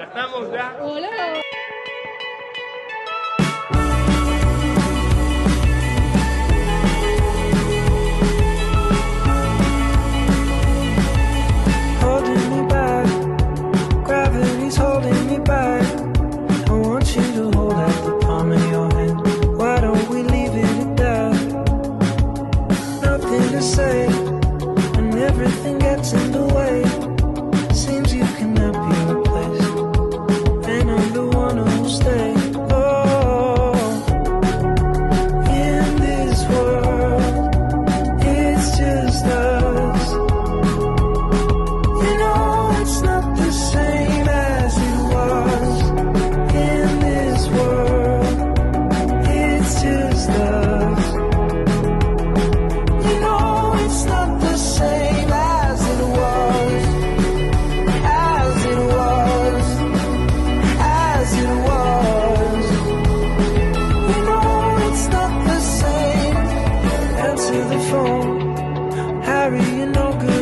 Ya estamos, ya. Hola. Holding me back, gravity's holding me back. I want you to hold out the palm of your hand. Why don't we leave it at that? Nothing to say, and everything gets in the way. Seems you cannot be replaced, and I'm the one who'll stay. Oh, in this world, it's just us. You know it's not the same as it was. In this world, it's just us. You know it's not the same as it was. As it was. As it was. You know it's not the same. Answer the phone, Harry, you're no good